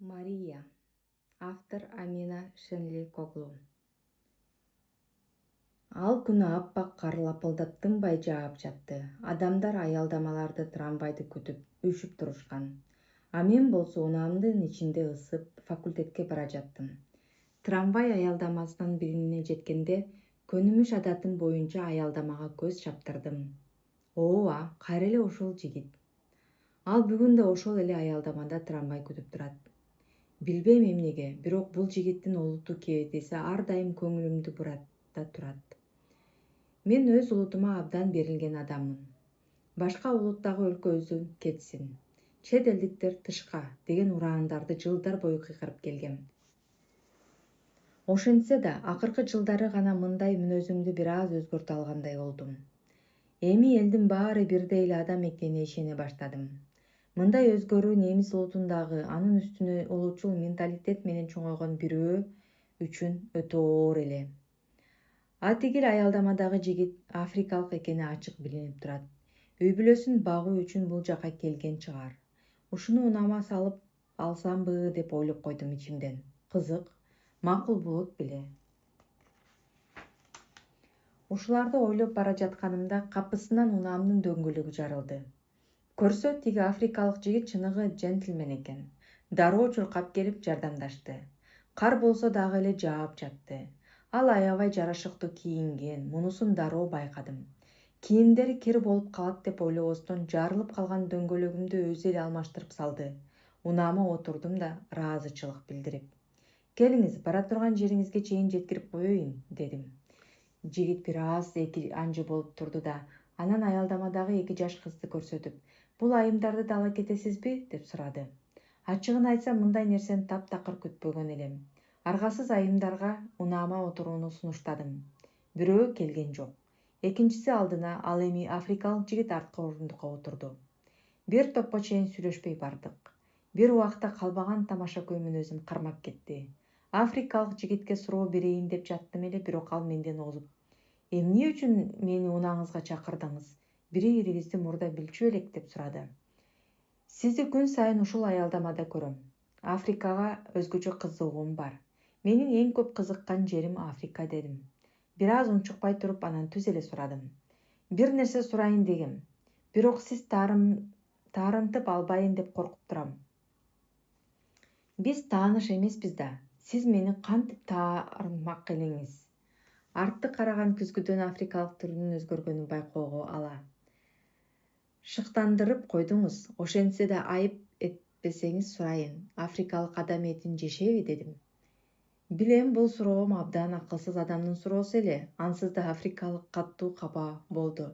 Мария. Автор Амина Шенли-Коглу. Ал күнү аппак кар лапылдап тынбай жаап жатты. Адамдар аялдамаларды трамвайды күтүп үшүп турушкан. А мен болсо унаамдын ичинде ысып факультетке бара жаттым. Трамвай аялдамасынан бирине жеткенде көнүмүш адатым боюнча аялдамага көз чаптырдым. Ооба, кайра эле ошол жигит. Ал бүгүн да ошол эле аялдамада трамвай күтүп турат. Билбейм эмнеге, бирок бул жигиттин улуттуу кебетеси ар дайым көңүлүмдү бурат да турат. Мен өз улутума абдан берилген адаммын. Башка улуттагы өлкө кетсин, чет элдиктер тышка деген ураандарды жылдар бою кыйкырып келгем. Ошентсе да, акыркы жылдары гана мындай мүнөзүмдү бир аз өзгөртө алгандай болдум. Эми элдин баары бирдей эле адам экенине ишене баштадым. Мындай өзгөрүү немис улутундагы анын үстүнө улутчул менталитет менен чоңойгон бирөө үчүн өтө оор эле. Атигил аялдамадагы жигит африкалык экени ачык билинип турат. Үй бүлөсүн багуу үчүн бул жака келген чыгар. Ушуну унаама салып алсамбы деп ойлоп койдум ичимден. Кызык, макул болот беле. Ушуларды ойлоп бара жатканымда капысынан унаамдын дөңгөлөгү жарылды. Көрсө тиги африкалык жигит чыныгы джентльмен экен. Дароо чуркап келип жардамдашты. Кар болсо дагы эле жаап жатты. Ал аябай жарашыктуу кийинген, мунусун дароо байкадым. Кийимдери кир болуп калат деп ойлобостон жарылып калган дөңгөлөгүмдү өзү эле алмаштырып салды. Унаама отурдум да ыраазычылык билдирип: "Келиңиз, бара турган жериңизге чейин жеткирип коеюн", дедим. Жигит бир аз анжы болуп турду да, анан аялдамадагы 2 жаш кызды көрсөтүп: "Бул айымдарды да ала кетесизби?" деп сурады. Ачыгын айтсам, мындай нерсени таптакыр күтпөгөн элем. Аргасыз айымдарга унаама отурууну сунуштадым. Бирөө келген жок. Экинчиси алдына, ал эми африкалык жигит арткы орундукка отурду. Бир топко чейин сүйлөшпөй бардык. Бир убакта калбаган тамашакөй мүнөзүм кармап кетти. Африкалык жигитке суроо берейин деп жаттым эле, бирок ал менден озуп: "Эмне үчүн мени унааңызга чакырдыңыз? Бири-бирибизди мурда билчү элек" деп сурады. "Сизди күн сайын ушул аялдамада көрөм. Африкага өзгөчө кызыгуум бар. Менин эң көп кызыккан жерим Африка", дедим. Бир аз унчукпай туруп анан түз эле сурадым. "Бир нерсе сурайын дегем. Бирок сиз таарынтып албайын деп коркуп турам. Биз тааныш эмеспиз да. Сиз мени кантип таарынтмак элеңиз?" Артты караган күзгүдөн африкалык түрүнүн өзгөргөнүн байкоого ала. "Шыктандырып койдуңуз. Ошентсе да айып этпесеңиз сурайын. Африкалык адам этин жешеби?" дедим. Билем, бул суроом абдан акылсыз адамдын суроосу эле. Ансыз да африкалык катуу кабаа болду.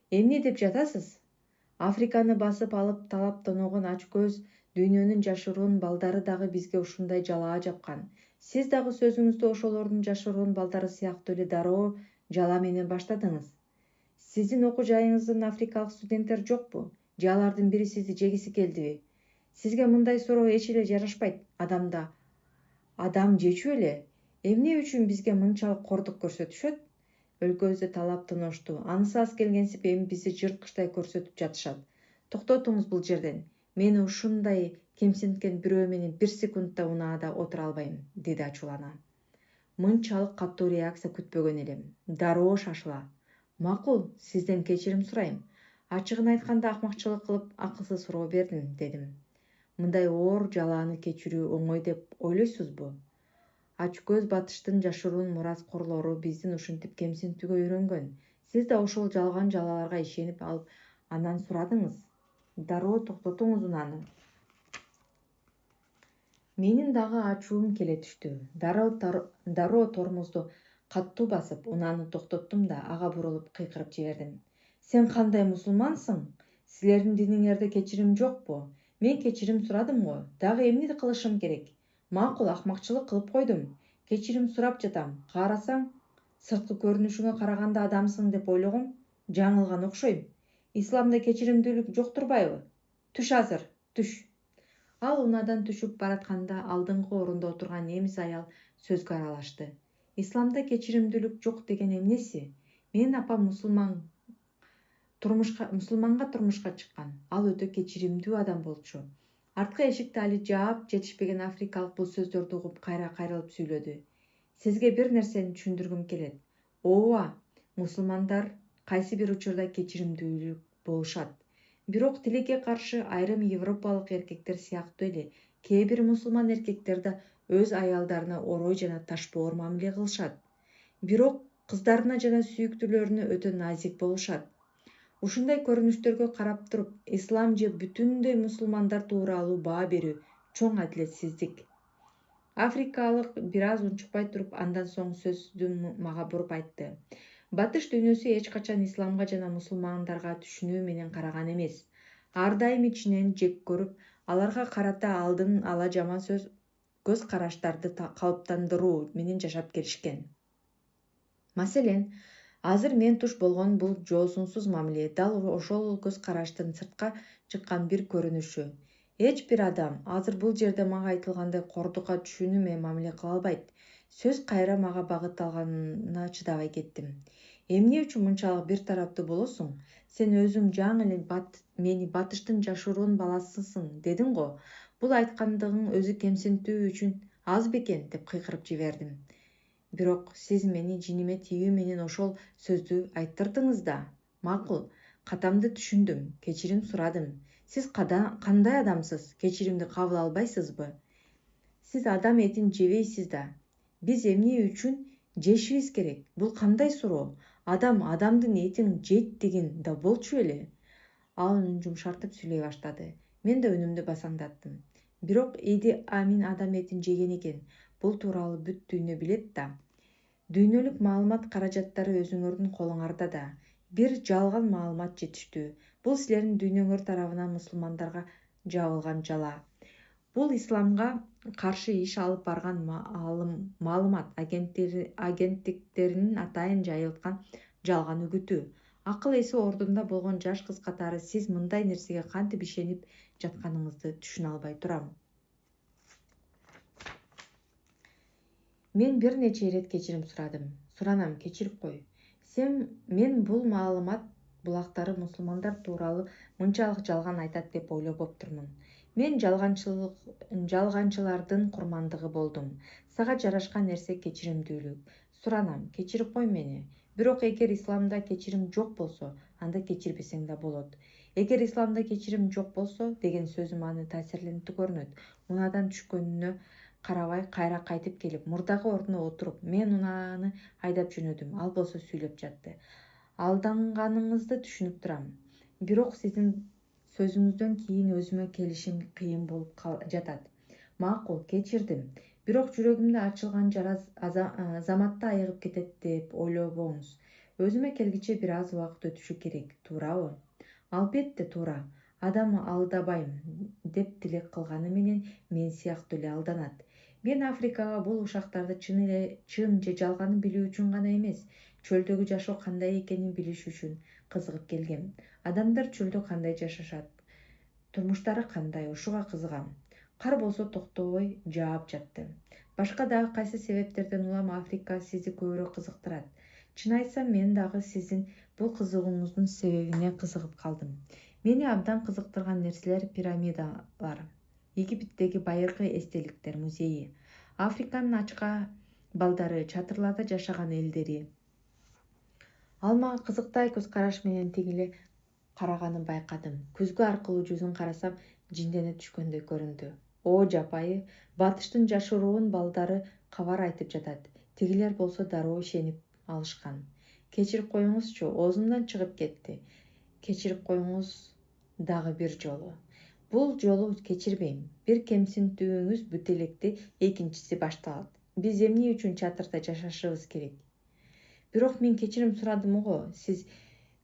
"Эмне деп жатасыз? Африканы басып алып талап тоногон ачкөз дүйнөнүн жашыруун балдары дагы бизге ушундай жалаа жапкан. Сиз дагы сөзүңүздү ошолордун жашыруун балдары сыяктуу эле дароо жала менен баштадыңыз. Сиздин окуу жайыңыздан африкалык студенттер жокпу? Же алардын бири сизди жегиси келдиби? Сизге мындай суроо эч эле жарашпайт. Адам жечү эле. Эмне үчүн бизге мынчалык кордук көрсөтүшөт? Өлкөбүздө талап тоношту. Анысы аз келгенсип эми бизди жырткычтай көрсөтүп жатышат. Токтотуңуз бул жерден. Мени ушундай кемсинткен бирөө менен бир секундда унаада отура албайм", деди ачуулана. Мынчалык катуу реакция күтпөгөн элем. Дароо шашыла: "Макул, сизден кечирим сурайм. Ачыгын айтканда акмакчылык кылып акылсыз суроо бердим", дедим. "Мындай оор жалааны кечирүү оңой деп ойлойсузбу? Ачкөз батыштын жашыруун мураскорлору биздин ушинтип кемсинтүүгө үйрөнгөн. Сиз да ошол жалган жалаларга ишенип алып анан сурадыңыз. Дароо токтотуңуз унааны". Менин дагы ачуум келе түштү. Дароо тормозду катуу басып, унааны токтоттум да ага бурулуп кыйкырып жибердим: "Сен кандай мусулмансың? Силердин диниңерде кечирим жокпу? Мен кечирим сурадым го. Дагы эмне кылышым керек? Макул, акмакчылык кылып койдум. Кечирим сурап жатам. Карасаң, сырткы көрүнүшүңө караганда адамсың деп ойлогом. Жаңылган окшойм. Исламда кечиримдүүлүк жок турбайбы? Түш азыр, түш". Ал унаадан түшүп баратканда алдыңкы орунда отурган немис аял сөзгө аралашты: "Исламда кечиримдүүлүк жок деген эмнеси? Менин апам мусулманга турмушка чыккан. Ал өтө кечиримдүү адам болчу. Арткы эшикти али жаап жетишпеген африкалык бул сөздөрдү угуп кайра кайрылып сүйлөдү. Сизге бир нерсени түшүндүргүм келет. Ооба, мусулмандар кайсы бир учурда кечиримдүү болушат. Бирок тилекке каршы айрым европалык эркектер сыяктуу эле кээ бир мусулман эркектер да өз аялдарына орой жана ташбоор мамиле кылышат. Бирок кыздарына жана сүйүктүүлөрүнө өтө назик болушат. Ушундай көрүнүштөргө карап туруп, ислам же бүтүндөй мусулмандар тууралуу баа берүү чоң адилетсиздик. Африкалык бир аз унчукпай туруп андан соң сөздү мага буруп айтты. Батыш дүйнөсү эч качан исламга жана мусулмандарга түшүнүү менен караган эмес. Ар дайым ичинен жек көрүп, аларга карата алдын ала жаман көз караштарды калыптандыруу менен жашап келишкен. Маселен, азыр мен туш болгон бул жоосунсуз мамиле дал ошол көз караштын сыртка чыккан бир көрүнүшү. Эч бир адам азыр бул жерде мага айтылгандай кордукка түшүнүү менен мамиле кыла албайт. Сөз кайра мага багыт алганына чыдабай кеттим. Эмне үчүн мынчалык бир тараптуу болосуң? Сен өзүң жаңы эле мени батыштын жашыруун баласысың дедиң го. Бул айткандыгың өзү кемсинтүү үчүн аз бекен деп кыйкырып жибердим. Бирок сиз мени жиниме тийүү менен ошол сөздү айттырдыңыз да. Макул, катамды түшүндүм, кечирим сурадым. Сиз кандай адамсыз? Кечиримди кабыл албайсызбы? Сиз адам этин жебейсиз да. Биз эмне үчүн жешибиз керек? Бул кандай суроо? Адам адамдын этин жейт деген да болчу эле. Ал үнүн жумшартып сүйлөй баштады. Мен да үнүмдү басаңдаттым. Бирок Иди Амин адам этин жеген экен. Бул тууралуу бүт дүйнө билет да. Дүйнөлүк маалымат каражаттары өзүңөрдүн колуңарда да. Бир жалган маалымат жетиштүү. Бул силердин дүйнөңөр тарабынан мусулмандарга жабылган жала. Бул исламга каршы иш алып барган маалымат агенттиктеринин атайын жайылткан жалган үгүтү. Акыл эси ордунда болгон жаш кыз катары сиз мындай нерсеге кантип ишенип жатканыңызды түшүнө албай турам. Мен бир нече ирет кечирим сурадым. Суранам, кечирип кой. Мен бул маалымат булактары мусулмандар тууралуу мынчалык жалган айтат деп ойлобоптурмун. Мен жалганчылардын курмандыгы болдум. Сага жарашкан нерсе кечиримдүүлүк. Суранам, кечирип кой мени. Бирок эгер исламда кечирим жок болсо, анда кечирбесең да болот. Эгер исламда кечирим жок болсо деген сөзүм аны таасирлентүү көрүнөт. Унаадан түшкөнүнө карабай кайра кайтып келип, мурдагы ордуна отуруп, мен унааны айдап жөнөдүм. Ал болсо сүйлөп жатты. Алданганыңызды түшүнүп турам. Бирок сиздин сөзүңүздөн кийин өзүмө келишим кыйын болуп жатат. Макул, кечирдим. Бирок жүрөгүмдө ачылган жара заматта айыгып кетет деп ойлобоңуз. Өзүмө келгиче бир аз убакыт өтүшү керек, туурабы? Албетте туура. Адам алдабайм деп тилек кылганы менен мен сыяктуу эле алданат. Мен Африкага бул ушактарды чын же жалганын билүү үчүн гана эмес, чөлдөгү жашоо кандай экенин билиш үчүн кызыгып келгем. Адамдар чөлдө кандай жашашат? Турмуштары кандай? Ушуга кызыгам. Кар болсо токтобой жаап жатты. Башка дагы кайсы себептерден улам Африка сизди көбүрөөк кызыктырат? Чын айтсам, мен дагы сиздин бул кызыгууңуздун себебине кызыгып калдым. Мени абдан кызыктырган нерселер пирамидалар, Египеттеги байыркы эстеликтер музейи, Африканын ачка балдары, чатырларда жашаган элдери. Ал мага кызыктай көз караш менен тигиле караганын байкадым. Күзгү аркылуу жүзүн карасам, жиндене түшкөндөй көрүндү. О жапайы, батыштын жашыруун балдары кабар айтып жатат. Тигилер болсо дароо ишенип алышкан. Кечирип коюңузчу, оозумдан чыгып кетти. Кечирип коюңуз дагы бир жолу. Бул жолу кечирбейм. Бир кемсинтүүңүз бүтө электи, экинчиси башталат. Биз эмне үчүн чатырда жашашыбыз керек? Бирок мен кечирим сурадым го. Сиз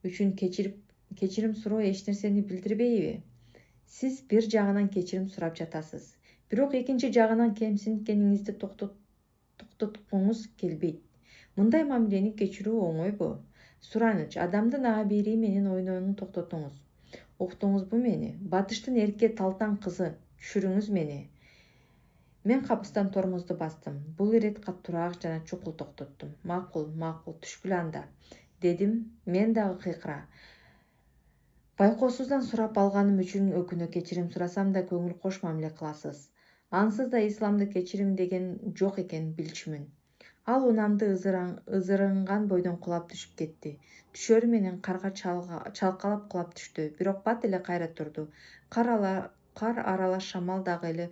үчүн кечирим суроо эч нерсени билдирбейби? Сиз бир жагынан кечирим сурап жатасыз. Бирок экинчи жагынан кемсинткениңизди токтоткуңуз келбейт. Мындай мамилени кечирүү оңойбу? Сураныч, адамдын абийири менен ойноонун токтотуңуз. Уктуңузбу мени? Батыштын эрке талтан кызы, түшүрүңүз мени. Мен капыстан тормозду бастым. Бул ирет катуураак жана чукул токтоттум. Макул, түшкүлө анда, дедим. Мен дагы кыйкыра. Байкоосуздан сурап алганым үчүн өкүнөт, кечирим сурасам да көңүл кош мамиле кыласыз. Ансыз да исламда кечирим деген жок экенин билчүмүн. Ал унаамды ызырынган бойдон кулап түшүп кетти. Түшөрү менен карга чалкалап кулап түштү, бирок бат эле кайра турду. Кар аралаш шамал дагы эле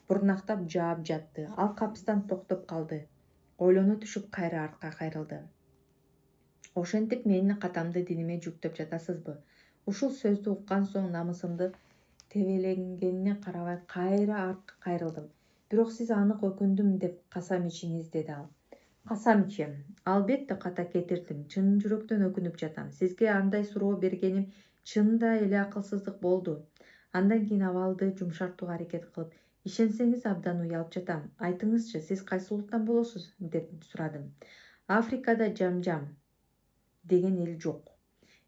бурнактап жаап жатты. Ал капыстан токтоп калды. Ойлоно түшүп кайра артка кайрылды. Ошентип менин катамды диниме жүктөп жатасызбы? Ушул сөздү уккан соң намысымды тебеленгенине карабай кайра артка кайрылдым. Бирок сиз анык өкүндүм деп касам ичиңиз, деди ал. Касам ичем. Албетте ката кетирдим. Чын жүрөктөн өкүнүп жатам. Сизге андай суроо бергеним чынында эле акылсыздык болду. Андан кийин абалды жумшартууга аракет кылып, ишенсеңиз абдан уялып жатам. Айтыңызчы, сиз кайсы улуттан болосуз? Деп сурадым. Африкада жам деген эл жок.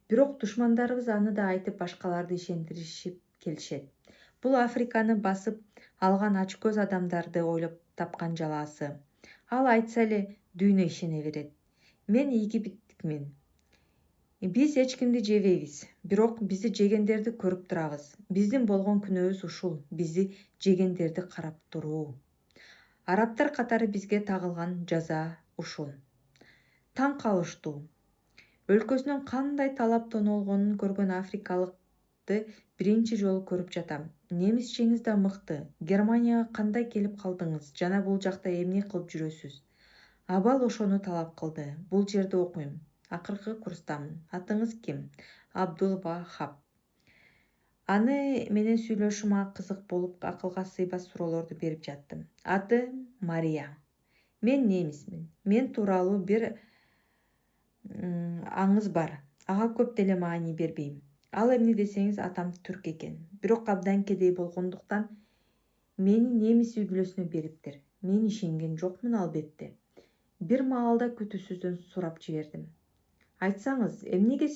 Бирок душмандарыбыз аны да айтып башкаларды ишендиришип келишет. Бул Африканы басып алган ачкөз адамдарды ойлоп тапкан жалаасы. Ал айтса эле дүйнө ишене берет. Мен египтикмин. Биз эч кимди жебейбиз, бирок бизди жегендерди көрүп турабыз. Биздин болгон күнөөбүз ушул, бизди жегендерди карап туруу. Арабтар катары бизге тагылган жаза ушул. Таң калыштуу. Өлкөсүнөн кандай талап тонолгонун көргөн африкалыкты биринчи жолу көрүп жатам. Немисчеңиз да мыкты. Германияга кандай келип калдыңыз жана бул жакта эмне кылып жүрөсүз? Абал ошону талап кылды. Бул жерде окуйм. Акыркы курстамын. Атыңыз ким? Абдул-Вахаб. Аны менен сүйлөшүү мага кызык болуп, акылга сыйбас суроолорду берип жаттым. Атым Мария. Мен немисмин. Мен тууралуу бир аңыз бар. Ага көп деле маани бербейм. Ал эмне десеңиз, атам түрк экен. Бирок абдан кедей болгондуктан мени немис үй бүлөсүнө бериптир. Мен ишенген жокмун, албетте. Бир маалда күтүүсүздөн сурап жибердим. Айтсаңыз, эмнеге